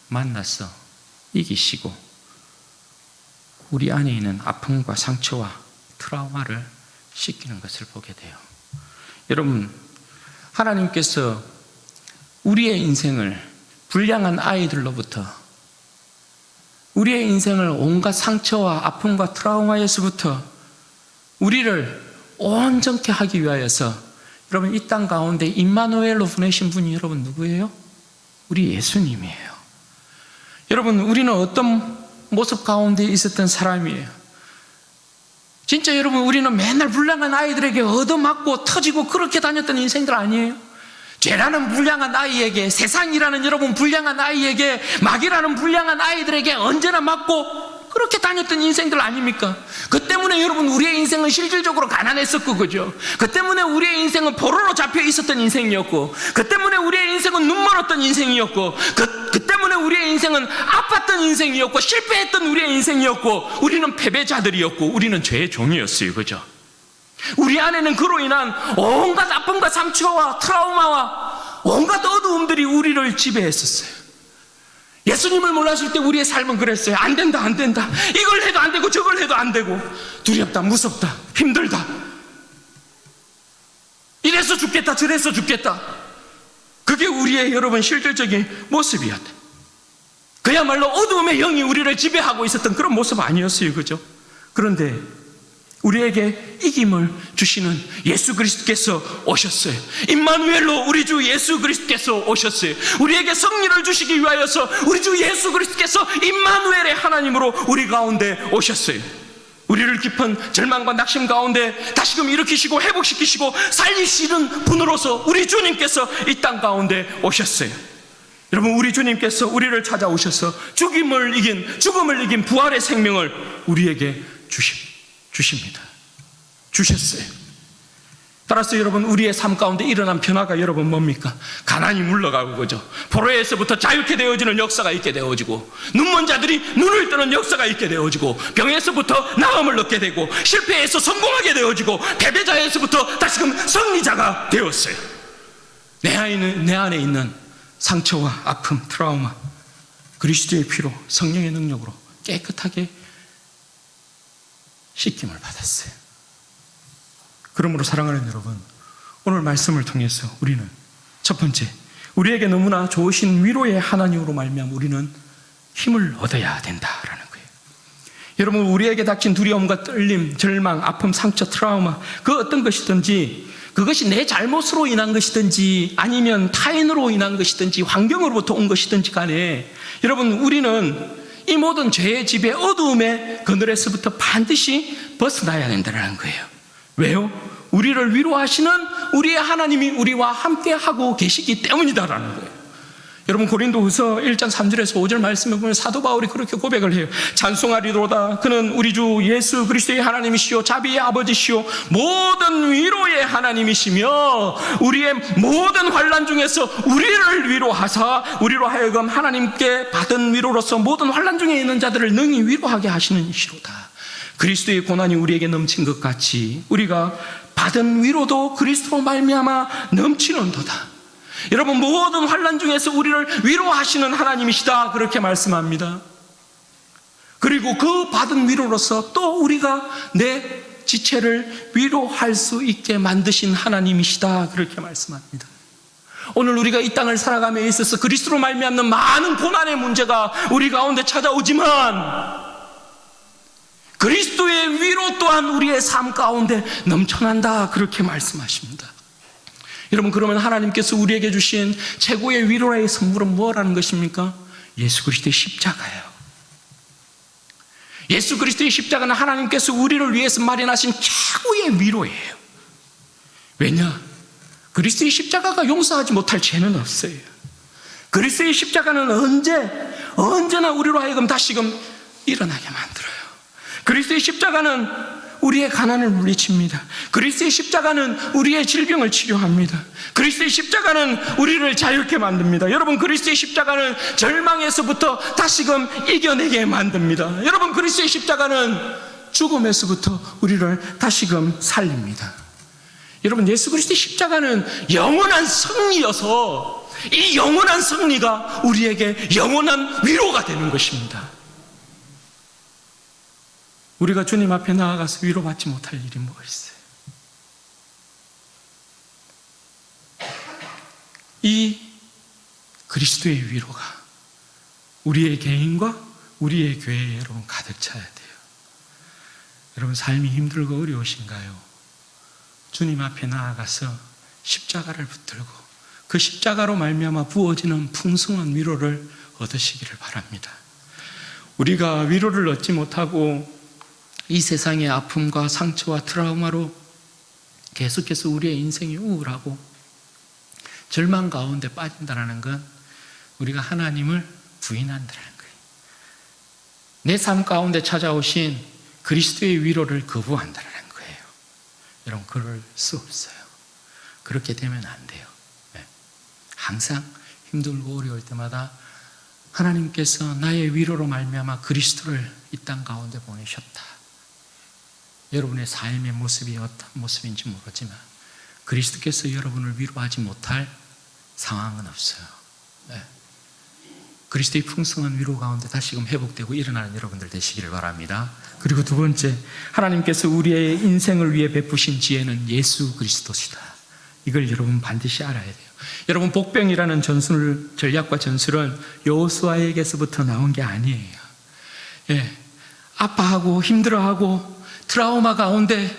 만나서 이기시고 우리 안에 있는 아픔과 상처와 트라우마를 씻기는 것을 보게 돼요. 여러분, 하나님께서 우리의 인생을 불량한 아이들로부터, 우리의 인생을 온갖 상처와 아픔과 트라우마에서부터 우리를 온전케 하기 위하여서, 여러분, 이 땅 가운데 임마누엘로 보내신 분이 여러분 누구예요? 우리 예수님이에요. 여러분, 우리는 어떤 모습 가운데 있었던 사람이에요? 진짜 여러분, 우리는 맨날 불량한 아이들에게 얻어맞고 터지고 그렇게 다녔던 인생들 아니에요? 죄라는 불량한 아이에게, 세상이라는 여러분 불량한 아이에게, 마귀라는 불량한 아이들에게 언제나 맞고 그렇게 다녔던 인생들 아닙니까? 그 때문에 여러분 우리의 인생은 실질적으로 가난했었고, 그죠? 그 때문에 우리의 인생은 포로로 잡혀 있었던 인생이었고, 그 때문에 우리의 인생은 눈멀었던 인생이었고, 그 때문에 우리의 인생은 아팠던 인생이었고, 실패했던 우리의 인생이었고, 우리는 패배자들이었고, 우리는 죄의 종이었어요, 그죠? 우리 안에는 그로 인한 온갖 아픔과 상처와 트라우마와 온갖 어두움들이 우리를 지배했었어요. 예수님을 몰랐을 때 우리의 삶은 그랬어요. 안 된다, 안 된다. 이걸 해도 안 되고 저걸 해도 안 되고, 두렵다, 무섭다, 힘들다, 이래서 죽겠다, 저래서 죽겠다. 그게 우리의 여러분 실질적인 모습이었다. 그야말로 어두움의 영이 우리를 지배하고 있었던 그런 모습 아니었어요, 그죠? 그런데 우리에게 이김을 주시는 예수 그리스도께서 오셨어요. 임마누엘로 우리 주 예수 그리스도께서 오셨어요. 우리에게 승리를 주시기 위하여서 우리 주 예수 그리스도께서 임마누엘의 하나님으로 우리 가운데 오셨어요. 우리를 깊은 절망과 낙심 가운데 다시금 일으키시고 회복시키시고 살리시는 분으로서 우리 주님께서 이 땅 가운데 오셨어요. 여러분, 우리 주님께서 우리를 찾아오셔서 죽음을 이긴 부활의 생명을 우리에게 주십니다. 주셨어요. 따라서 여러분, 우리의 삶 가운데 일어난 변화가 여러분 뭡니까? 가난이 물러가고, 그죠? 포로에서부터 자유케 되어지는 역사가 있게 되어지고, 눈먼 자들이 눈을 뜨는 역사가 있게 되어지고, 병에서부터 나음을 얻게 되고, 실패에서 성공하게 되어지고, 패배자에서부터 다시금 승리자가 되었어요. 내 안에 있는 상처와 아픔, 트라우마, 그리스도의 피로, 성령의 능력으로 깨끗하게 씻김을 받았어요. 그러므로 사랑하는 여러분, 오늘 말씀을 통해서 우리는 첫 번째, 우리에게 너무나 좋으신 위로의 하나님으로 말미암아 우리는 힘을 얻어야 된다라는 거예요. 여러분, 우리에게 닥친 두려움과 떨림, 절망, 아픔, 상처, 트라우마, 그 어떤 것이든지, 그것이 내 잘못으로 인한 것이든지 아니면 타인으로 인한 것이든지 환경으로부터 온 것이든지 간에, 여러분, 우리는 이 모든 죄의 지배, 어두움의 그늘에서부터 반드시 벗어나야 된다는 거예요. 왜요? 우리를 위로하시는 우리의 하나님이 우리와 함께 하고 계시기 때문이다라는 거예요. 여러분, 고린도후서 1장 3절에서 5절 말씀에 보면 사도 바울이 그렇게 고백을 해요. 찬송하리로다. 그는 우리 주 예수 그리스도의 하나님이시요 자비의 아버지시요 모든 위로의 하나님이시며 우리의 모든 환난 중에서 우리를 위로하사 우리로 하여금 하나님께 받은 위로로서 모든 환난 중에 있는 자들을 능히 위로하게 하시는 이시로다. 그리스도의 고난이 우리에게 넘친 것 같이 우리가 받은 위로도 그리스도로 말미암아 넘치는도다. 여러분, 모든 환난 중에서 우리를 위로하시는 하나님이시다, 그렇게 말씀합니다. 그리고 그 받은 위로로서 또 우리가 내 지체를 위로할 수 있게 만드신 하나님이시다, 그렇게 말씀합니다. 오늘 우리가 이 땅을 살아감에 있어서 그리스도로 말미암는 많은 고난의 문제가 우리 가운데 찾아오지만 그리스도의 위로 또한 우리의 삶 가운데 넘쳐난다, 그렇게 말씀하십니다. 여러분, 그러면 하나님께서 우리에게 주신 최고의 위로의 선물은 뭐라는 것입니까? 예수 그리스도의 십자가예요. 예수 그리스도의 십자가는 하나님께서 우리를 위해서 마련하신 최고의 위로예요. 왜냐? 그리스도의 십자가가 용서하지 못할 죄는 없어요. 그리스도의 십자가는 언제나 우리로 하여금 다시금 일어나게 만들어요. 그리스도의 십자가는 우리의 가난을 물리칩니다. 그리스도의 십자가는 우리의 질병을 치료합니다. 그리스도의 십자가는 우리를 자유케 만듭니다. 여러분, 그리스도의 십자가는 절망에서부터 다시금 이겨내게 만듭니다. 여러분, 그리스도의 십자가는 죽음에서부터 우리를 다시금 살립니다. 여러분, 예수 그리스도의 십자가는 영원한 승리여서 이 영원한 승리가 우리에게 영원한 위로가 되는 것입니다. 우리가 주님 앞에 나아가서 위로받지 못할 일이 뭐가 있어요? 이 그리스도의 위로가 우리의 개인과 우리의 교회에 여러분 가득 차야 돼요. 여러분 삶이 힘들고 어려우신가요? 주님 앞에 나아가서 십자가를 붙들고 그 십자가로 말미암아 부어지는 풍성한 위로를 얻으시기를 바랍니다. 우리가 위로를 얻지 못하고 이 세상의 아픔과 상처와 트라우마로 계속해서 우리의 인생이 우울하고 절망 가운데 빠진다는 건 우리가 하나님을 부인한다는 거예요. 내 삶 가운데 찾아오신 그리스도의 위로를 거부한다는 거예요. 여러분, 그럴 수 없어요. 그렇게 되면 안 돼요. 항상 힘들고 어려울 때마다 하나님께서 나의 위로로 말미암아 그리스도를 이 땅 가운데 보내셨다. 여러분의 삶의 모습이 어떤 모습인지 모르지만 그리스도께서 여러분을 위로하지 못할 상황은 없어요. 그리스도의 풍성한 위로 가운데 다시금 회복되고 일어나는 여러분들 되시기를 바랍니다. 그리고 두 번째, 하나님께서 우리의 인생을 위해 베푸신 지혜는 예수 그리스도시다. 이걸 여러분 반드시 알아야 돼요. 여러분, 복병이라는 전략과 전술은 여호수아에게서부터 나온 게 아니에요. 아파하고 힘들어하고 트라우마 가운데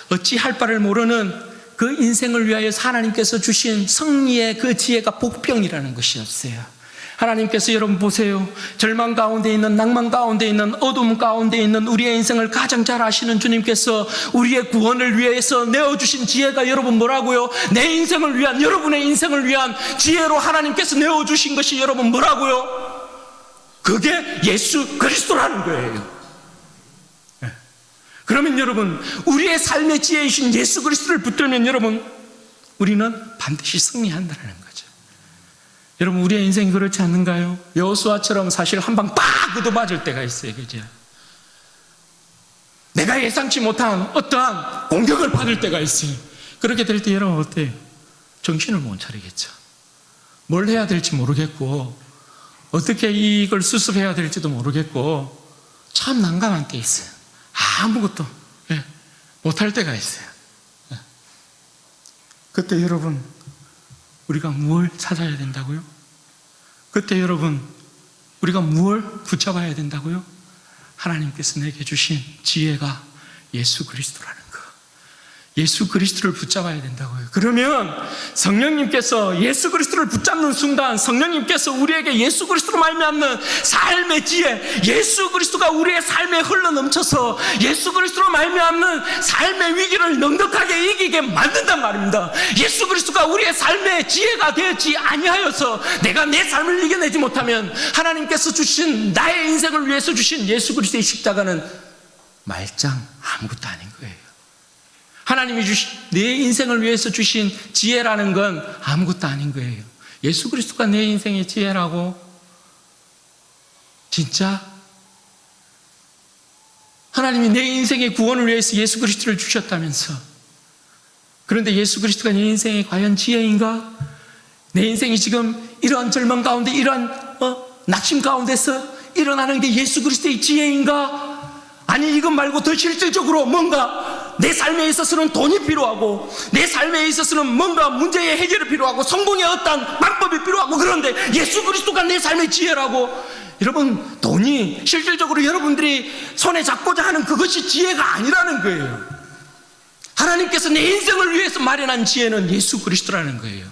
어찌할 바를 모르는 그 인생을 위하여 하나님께서 주신 승리의 그 지혜가 복병이라는 것이었어요. 하나님께서 여러분 보세요. 절망 가운데 있는, 낭만 가운데 있는, 어둠 가운데 있는 우리의 인생을 가장 잘 아시는 주님께서 우리의 구원을 위해서 내어주신 지혜가 여러분 뭐라고요? 내 인생을 위한, 여러분의 인생을 위한 지혜로 하나님께서 내어주신 것이 여러분 뭐라고요? 그게 예수 그리스도라는 거예요. 그러면 여러분, 우리의 삶의 지혜이신 예수 그리스도를 붙들면 여러분, 우리는 반드시 승리한다는 거죠. 여러분, 우리의 인생이 그렇지 않는가요? 여호수아처럼 사실 한 방 빡 얻어맞을 때가 있어요. 그죠? 내가 예상치 못한 어떠한 공격을 받을 때가 있어요. 그렇게 될 때 여러분 어때요? 정신을 못 차리겠죠. 뭘 해야 될지 모르겠고 어떻게 이걸 수습해야 될지도 모르겠고 참 난감한 때 있어요. 아무것도 못할 때가 있어요. 그때 여러분, 우리가 무엇을 찾아야 된다고요? 그때 여러분, 우리가 무엇을 붙잡아야 된다고요? 하나님께서 내게 주신 지혜가 예수 그리스도라는 거. 예수 그리스도를 붙잡아야 된다고요. 그러면 성령님께서 예수 그리스도를 붙잡는 순간 성령님께서 우리에게 예수 그리스도로 말미암는 삶의 지혜, 예수 그리스도가 우리의 삶에 흘러넘쳐서 예수 그리스도로 말미암는 삶의 위기를 넉넉하게 이기게 만든단 말입니다. 예수 그리스도가 우리의 삶의 지혜가 되지 아니하여서 내가 내 삶을 이겨내지 못하면 하나님께서 주신 나의 인생을 위해서 주신 예수 그리스도의 십자가는 말짱 아무것도 아닌 거예요. 하나님이 내 인생을 위해서 주신 지혜라는 건 아무것도 아닌 거예요. 예수 그리스도가 내 인생의 지혜라고? 진짜? 하나님이 내 인생의 구원을 위해서 예수 그리스도를 주셨다면서. 그런데 예수 그리스도가 내 인생의 과연 지혜인가? 내 인생이 지금 이러한 절망 가운데, 이러한 낙심 가운데서 일어나는 게 예수 그리스도의 지혜인가? 아니, 이것 말고 더 실질적으로 뭔가 내 삶에 있어서는 돈이 필요하고 내 삶에 있어서는 뭔가 문제의 해결이 필요하고 성공의 어떤 방법이 필요하고, 그런데 예수 그리스도가 내 삶의 지혜라고? 여러분, 돈이 실질적으로 여러분들이 손에 잡고자 하는 그것이 지혜가 아니라는 거예요. 하나님께서 내 인생을 위해서 마련한 지혜는 예수 그리스도라는 거예요.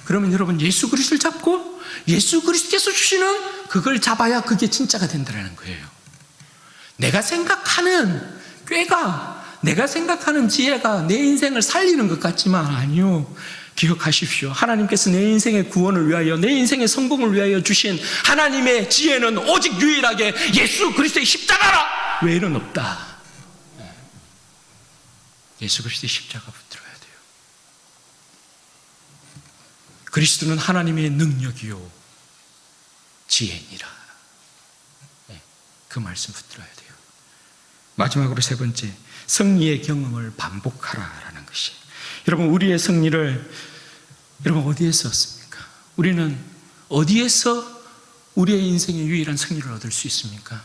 그러면 여러분, 예수 그리스도를 잡고 예수 그리스도께서 주시는 그걸 잡아야 그게 진짜가 된다는 거예요. 내가 생각하는 꾀가, 내가 생각하는 지혜가 내 인생을 살리는 것 같지만 아니요. 기억하십시오. 하나님께서 내 인생의 구원을 위하여, 내 인생의 성공을 위하여 주신 하나님의 지혜는 오직 유일하게 예수 그리스도의 십자가라 외에는 없다. 예수 그리스도의 십자가 붙들어야 돼요. 그리스도는 하나님의 능력이요 지혜니라. 그 말씀 붙들어야 돼요. 마지막으로 세 번째, 승리의 경험을 반복하라라는 것이. 여러분, 우리의 승리를 여러분 어디에서 얻습니까? 우리는 어디에서 우리의 인생의 유일한 승리를 얻을 수 있습니까?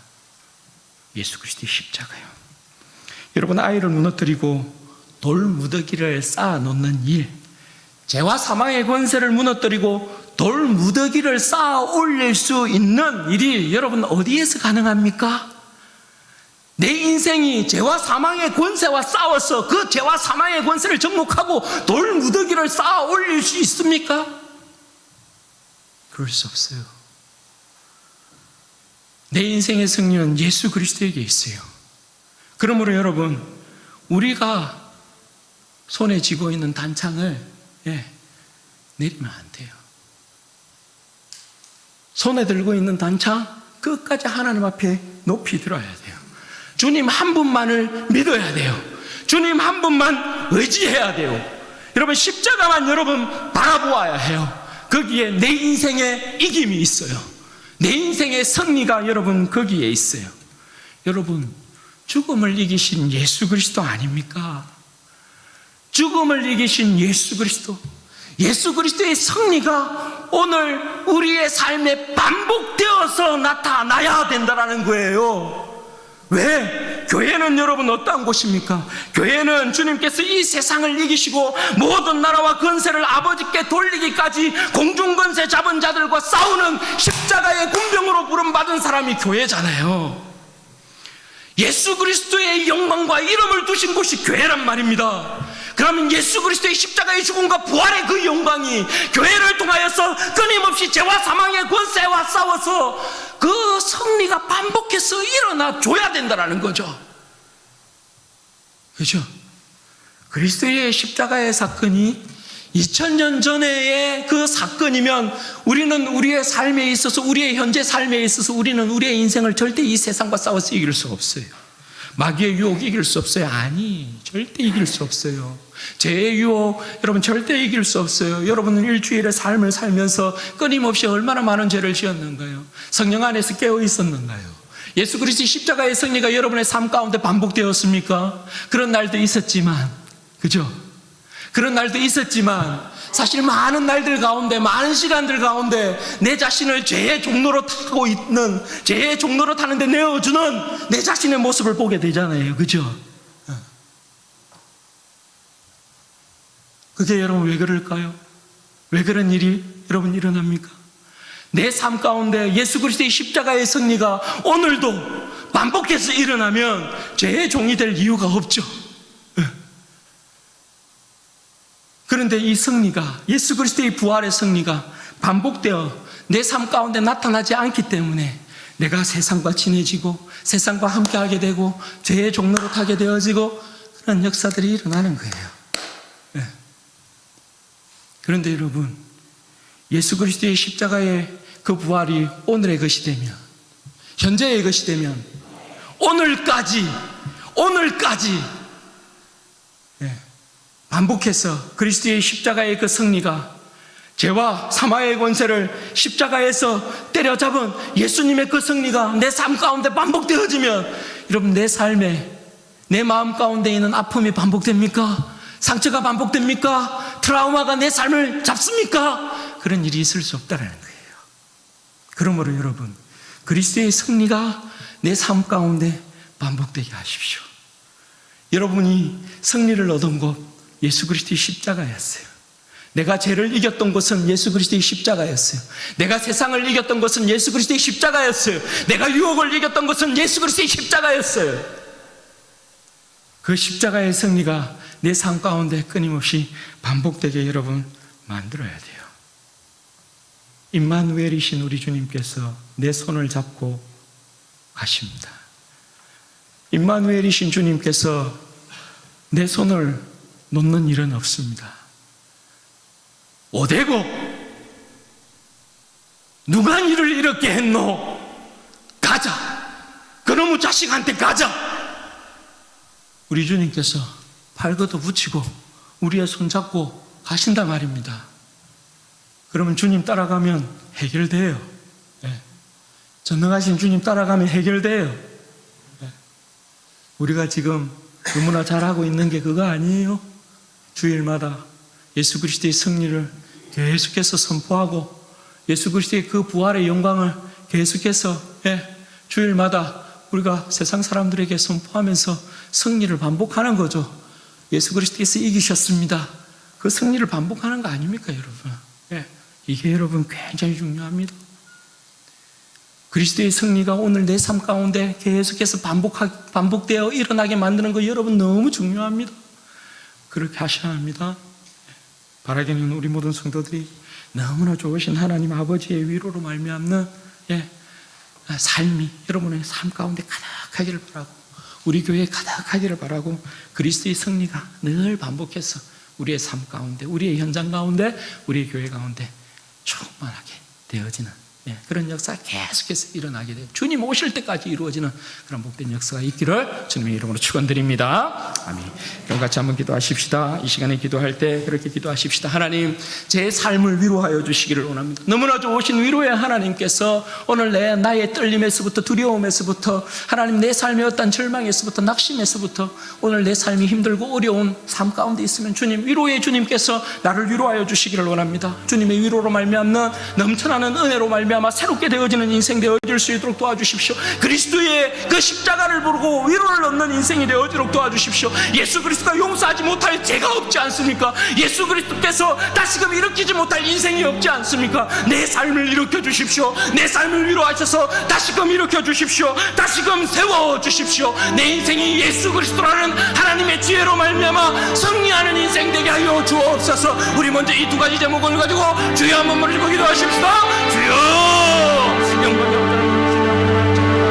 예수 그리스도의 십자가요. 여러분, 아이를 무너뜨리고 돌 무더기를 쌓아 놓는 일, 죄와 사망의 권세를 무너뜨리고 돌 무더기를 쌓아 올릴 수 있는 일이 여러분 어디에서 가능합니까? 내 인생이 죄와 사망의 권세와 싸워서 그 죄와 사망의 권세를 정복하고 돌 무더기를 쌓아 올릴 수 있습니까? 그럴 수 없어요. 내 인생의 승리는 예수 그리스도에게 있어요. 그러므로 여러분, 우리가 손에 쥐고 있는 단창을 내리면 안 돼요. 손에 들고 있는 단창 끝까지 하나님 앞에 높이 들어야 돼요. 주님 한 분만을 믿어야 돼요. 주님 한 분만 의지해야 돼요. 여러분, 십자가만 여러분 바라보아야 해요. 거기에 내 인생의 이김이 있어요. 내 인생의 승리가 여러분 거기에 있어요. 여러분, 죽음을 이기신 예수 그리스도 아닙니까? 죽음을 이기신 예수 그리스도, 예수 그리스도의 승리가 오늘 우리의 삶에 반복되어서 나타나야 된다는 거예요. 왜? 교회는 여러분 어떠한 곳입니까? 교회는 주님께서 이 세상을 이기시고 모든 나라와 권세를 아버지께 돌리기까지 공중권세 잡은 자들과 싸우는 십자가의 군병으로 부름받은 사람이 교회잖아요. 예수 그리스도의 영광과 이름을 두신 곳이 교회란 말입니다. 그러면 예수 그리스도의 십자가의 죽음과 부활의 그 영광이 교회를 통하여서 끊임없이 죄와 사망의 권세와 싸워서 그 승리가 반복해서 일어나 줘야 된다는 거죠. 그렇죠? 그리스도의 십자가의 사건이 2000년 전의 그 사건이면 우리는 우리의 삶에 있어서, 우리의 현재 삶에 있어서 우리는 우리의 인생을 절대 이 세상과 싸워서 이길 수 없어요. 마귀의 유혹 이길 수 없어요? 아니, 절대 이길 수 없어요. 죄의 유혹 여러분 절대 이길 수 없어요. 여러분은 일주일의 삶을 살면서 끊임없이 얼마나 많은 죄를 지었는가요? 성령 안에서 깨어 있었는가요? 예수 그리스도의 십자가의 승리가 여러분의 삶 가운데 반복되었습니까? 그런 날도 있었지만, 그죠? 그런 날도 있었지만 사실 많은 날들 가운데, 많은 시간들 가운데 내 자신을 죄의 종로로 타고 있는, 죄의 종로로 타는데 내어주는 내 자신의 모습을 보게 되잖아요. 그죠? 그게 여러분 왜 그럴까요? 왜 그런 일이 여러분 일어납니까? 내 삶 가운데 예수 그리스도의 십자가의 승리가 오늘도 반복해서 일어나면 죄의 종이 될 이유가 없죠. 그런데 이 승리가, 예수 그리스도의 부활의 승리가 반복되어 내 삶 가운데 나타나지 않기 때문에 내가 세상과 친해지고 세상과 함께하게 되고 죄의 종로로 타게 되어지고 그런 역사들이 일어나는 거예요. 그런데 여러분, 예수 그리스도의 십자가의 그 부활이 오늘의 것이 되면, 현재의 것이 되면 오늘까지 반복해서 그리스도의 십자가의 그 승리가, 죄와 사망의 권세를 십자가에서 때려잡은 예수님의 그 승리가 내 삶 가운데 반복되어지면 여러분, 내 삶에, 내 마음 가운데 있는 아픔이 반복됩니까? 상처가 반복됩니까? 트라우마가 내 삶을 잡습니까? 그런 일이 있을 수 없다는 거예요. 그러므로 여러분, 그리스도의 승리가 내 삶 가운데 반복되게 하십시오. 여러분이 승리를 얻은 곳 예수 그리스도의 십자가였어요. 내가 죄를 이겼던 것은 예수 그리스도의 십자가였어요. 내가 세상을 이겼던 것은 예수 그리스도의 십자가였어요. 내가 유혹을 이겼던 것은 예수 그리스도의 십자가였어요. 그 십자가의 승리가 내 삶 가운데 끊임없이 반복되게 여러분 만들어야 돼요. 임마누엘이신 우리 주님께서 내 손을 잡고 가십니다. 임마누엘이신 주님께서 내 손을 놓는 일은 없습니다. 오대고 누가 이를 이렇게 했노? 가자. 그놈의 자식한테 가자. 우리 주님께서 팔걷어 붙이고 우리의 손 잡고 가신단 말입니다. 그러면 주님 따라가면 해결돼요. 전능하신 주님 따라가면 해결돼요. 우리가 지금 너무나 잘하고 있는 게 그거 아니에요? 주일마다 예수 그리스도의 승리를 계속해서 선포하고 예수 그리스도의 그 부활의 영광을 계속해서 주일마다 우리가 세상 사람들에게 선포하면서 승리를 반복하는 거죠. 예수 그리스도께서 이기셨습니다. 그 승리를 반복하는 거 아닙니까, 여러분? 이게 여러분 굉장히 중요합니다. 그리스도의 승리가 오늘 내 삶 가운데 계속해서 반복되어 일어나게 만드는 거 여러분 너무 중요합니다. 그렇게 하셔야 합니다. 바라기는 우리 모든 성도들이 너무나 좋으신 하나님 아버지의 위로로 말미암는 삶이 여러분의 삶 가운데 가득하기를 바라고, 우리 교회에 가득하기를 바라고, 그리스도의 승리가 늘 반복해서 우리의 삶 가운데, 우리의 현장 가운데, 우리의 교회 가운데 충만하게 되어지는 그런 역사가 계속해서 일어나게 돼요. 주님 오실 때까지 이루어지는 그런 복된 역사가 있기를 주님의 이름으로 축원드립니다. 아멘. 그럼 같이 한번 기도하십시다. 이 시간에 기도할 때 그렇게 기도하십시다. 하나님, 제 삶을 위로하여 주시기를 원합니다. 너무나 좋으신 위로의 하나님께서 오늘 나의 떨림에서부터, 두려움에서부터, 하나님 내 삶의 어떤 절망에서부터, 낙심에서부터, 오늘 내 삶이 힘들고 어려운 삶 가운데 있으면 주님, 위로의 주님께서 나를 위로하여 주시기를 원합니다. 주님의 위로로 말미암는 넘쳐나는 은혜로 말미암아 새롭게 되어지는 인생 되어질 수 있도록 도와주십시오. 그리스도의 그 십자가를 부르고 위로를 얻는 인생이 되어지도록 도와주십시오. 예수 그리스도가 용서하지 못할 죄가 없지 않습니까? 예수 그리스도께서 다시금 일으키지 못할 인생이 없지 않습니까? 내 삶을 일으켜 주십시오. 내 삶을 위로하셔서 다시금 일으켜 주십시오. 다시금 세워 주십시오. 내 인생이 예수 그리스도라는 하나님의 지혜로 말미암아 승리하는 인생 되게 하여 주옵소서. 우리 먼저 이 두 가지 제목을 가지고 주여 한번 부르시고 기도하십시다. 주여 영광